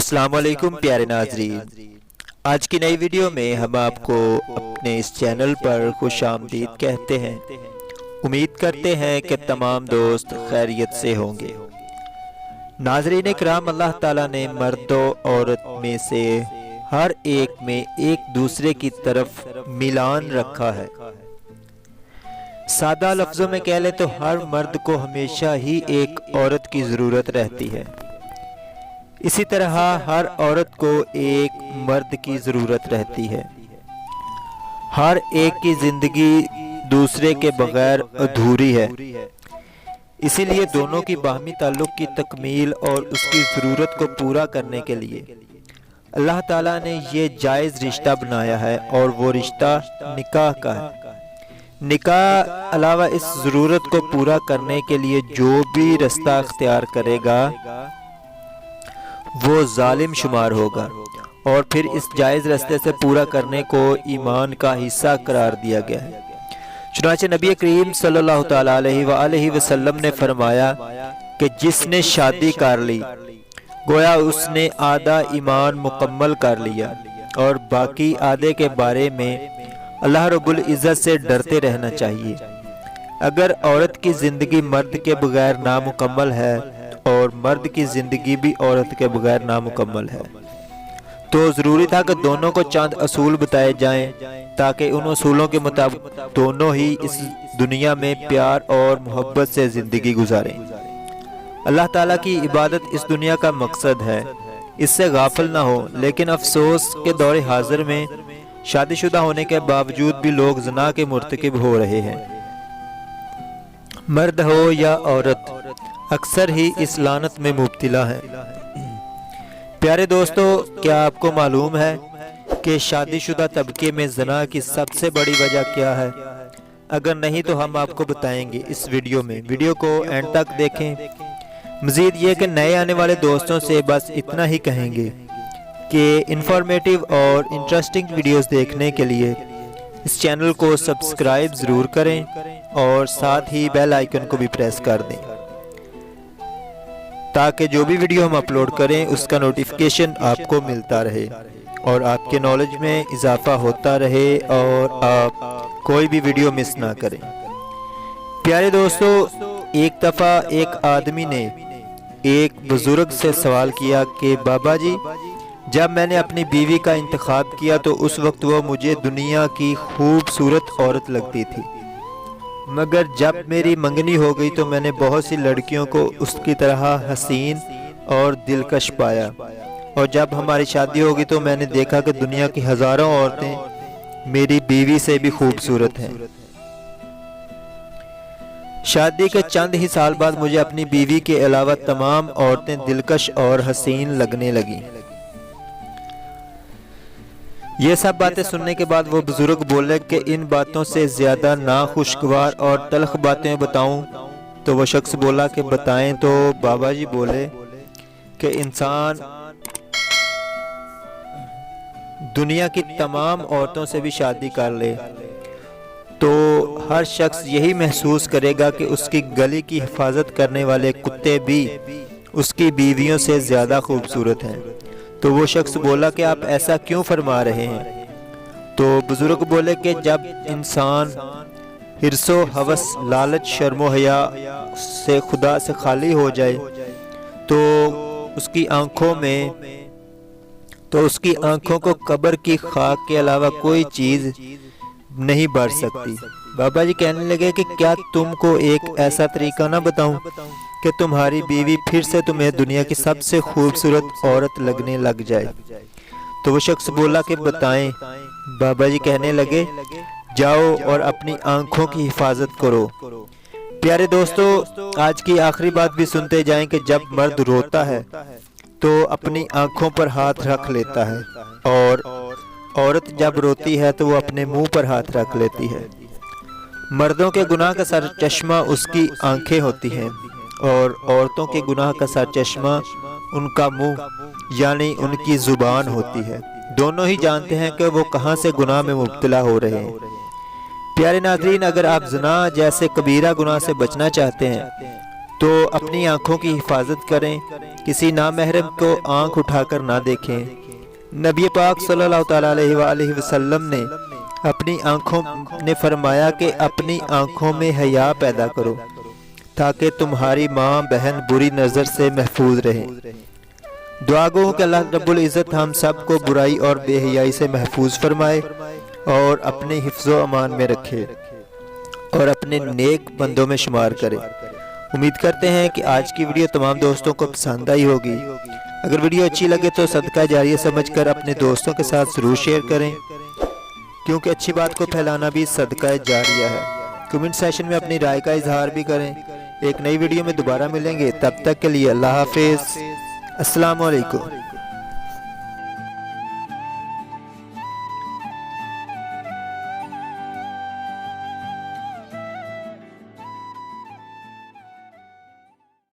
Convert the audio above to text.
अस्सलाम वालेकुम प्यारे नाजरीन, आज की नई वीडियो में हम आपको अपने इस चैनल पर खुश आमदीद कहते हैं। उम्मीद करते हैं कि तमाम दोस्त खैरियत से होंगे। नाजरीन इकराम, अल्लाह ताला ने मर्दों औरत में से हर एक में एक दूसरे की तरफ मिलान रखा है। सादा लफ्जों में कह ले तो हर मर्द को हमेशा ही एक औरत की ज़रूरत रहती है। इसी तरह हर औरत को एक मर्द की ज़रूरत रहती है। हर एक की ज़िंदगी दूसरे के बगैर अधूरी है। इसीलिए दोनों की बाहमी ताल्लुक़ की तकमील और उसकी ज़रूरत को पूरा करने के लिए अल्लाह ताला ने ये जायज़ रिश्ता बनाया है, और वो रिश्ता निकाह का है। निकाह अलावा इस ज़रूरत को पूरा करने के लिए जो भी रास्ता अख्तियार करेगा वो जालिम शुमार होगा, और फिर इस जायज़ रास्ते से पूरा करने को ईमान का हिस्सा करार दिया गया है। चुनांचे नबी करीम सल्लल्लाहु तआला अलैहि वसल्लम ने फरमाया कि जिसने शादी कर ली गोया उसने आधा ईमान मुकम्मल कर लिया, और बाकी आधे के बारे में अल्लाह रब्बुल इज़्ज़त से डरते रहना चाहिए। अगर औरत की ज़िंदगी मर्द के बगैर नामुकम्मल है और मर्द की ज़िंदगी भी औरत के बगैर नामुकम्मल है, तो ज़रूरी था कि दोनों को चंद असूल बताए जाएं, ताकि उन असूलों के मुताबिक दोनों ही इस दुनिया में प्यार और मोहब्बत से ज़िंदगी गुजारें। अल्लाह ताला की इबादत इस दुनिया का मकसद है, इससे गाफिल ना हो। लेकिन अफसोस के दौरे हाजिर में शादीशुदा होने के बावजूद भी लोग ज़िना के मुर्तकिब हो रहे हैं। मर्द हो या औरत अक्सर ही इस लानत में मुब्तला है। प्यारे दोस्तों, क्या आपको मालूम है कि शादीशुदा तबके में ज़िना की सबसे बड़ी वजह क्या है? अगर नहीं तो हम आपको बताएंगे इस वीडियो में। वीडियो को एंड तक देखें। मज़ीद ये कि नए आने वाले दोस्तों से बस इतना ही कहेंगे कि इंफॉर्मेटिव और इंटरेस्टिंग वीडियोस देखने के लिए इस चैनल को सब्सक्राइब ज़रूर करें, और साथ ही बेल आइकन को भी प्रेस कर दें, ताकि जो भी वीडियो हम अपलोड करें उसका नोटिफिकेशन आपको मिलता रहे और आपके नॉलेज में इजाफा होता रहे, और आप कोई भी वीडियो मिस ना करें। प्यारे दोस्तों, एक दफ़ा एक आदमी ने एक बुजुर्ग से सवाल किया कि बाबा जी, जब मैंने अपनी बीवी का इंतखाब किया तो उस वक्त वो मुझे दुनिया की खूबसूरत औरत लगती थी, मगर जब मेरी मंगनी हो गई तो मैंने बहुत सी लड़कियों को उसकी तरह हसीन और दिलकश पाया, और जब हमारी शादी होगी तो मैंने देखा कि दुनिया की हजारों औरतें मेरी बीवी से भी खूबसूरत हैं। शादी के चंद ही साल बाद मुझे अपनी बीवी के अलावा तमाम औरतें दिलकश और हसीन लगने लगी। ये सब बातें सुनने के बाद वो बुजुर्ग बोले कि इन बातों से ज़्यादा नाखुशगवार और तल्ख बातें बताऊं? तो वो शख्स बोला कि बताएं। तो बाबा जी बोले कि इंसान दुनिया की तमाम औरतों से भी शादी कर ले तो हर शख्स यही महसूस करेगा कि उसकी गली की हिफाजत करने वाले कुत्ते भी उसकी बीवियों से ज़्यादा खूबसूरत हैं। तो वो शख्स बोला कि आप ऐसा क्यों फरमा रहे हैं? तो बुजुर्ग बोले कि जब इंसान हिर्सो हवस, लालच, शर्मो हया से खुदा से खाली हो जाए तो उसकी आंखों को कब्र की खाक के अलावा कोई चीज़ नहीं बढ़ सकती। बाबा जी कहने लगे कि क्या तुमको एक ऐसा तरीका ना बताऊं कि तुम्हारी बीवी फिर से तुम्हें दुनिया की सबसे खूबसूरत औरत लगने लग जाए? तो वो शख्स बोला कि बताएं। बाबा जी कहने लगे, जाओ और अपनी आंखों की हिफाजत करो। प्यारे दोस्तों, आज की आखिरी बात भी सुनते जाएं कि जब मर्द रोता है तो अपनी आंखों पर हाथ रख लेता है, और औरत जब रोती है तो वो अपने मुंह पर हाथ रख लेती है। मर्दों के गुनाह का सर चश्मा उसकी आंखें होती हैं, और औरतों के गुनाह का सर चश्मा उनका मुंह यानी उनकी जुबान होती है। दोनों ही जानते हैं कि वो कहां से गुनाह में मुब्तला हो रहे हैं। प्यारे नाज़रीन, अगर आप ज़िना जैसे कबीरा गुनाह से बचना चाहते हैं تو اپنی آنکھوں کی حفاظت کریں، کسی نامحرم کو آنکھ اٹھا کر نہ دیکھیں۔ نبی پاک صلی اللہ تعالیٰ علیہ وآلہ وسلم نے اپنی آنکھوں نے فرمایا کہ اپنی آنکھوں میں حیا پیدا کرو تاکہ تمہاری ماں بہن بری نظر سے محفوظ رہیں۔ دعا گو کہ اللہ رب العزت ہم سب کو برائی اور بے حیائی سے محفوظ فرمائے اور اپنے حفظ و امان میں رکھے اور اپنے نیک بندوں میں شمار کرے۔ امید کرتے ہیں کہ آج کی ویڈیو تمام دوستوں کو پسند آئی ہوگی۔ اگر ویڈیو اچھی لگے تو صدقہ جاریہ سمجھ کر اپنے دوستوں کے ساتھ ضرور شیئر کریں، کیونکہ اچھی بات کو پھیلانا بھی صدقہ جاریہ ہے۔ کمنٹ سیشن میں اپنی رائے کا اظہار بھی کریں۔ ایک نئی ویڈیو میں دوبارہ ملیں گے، تب تک کے لیے اللہ حافظ، السلام علیکم۔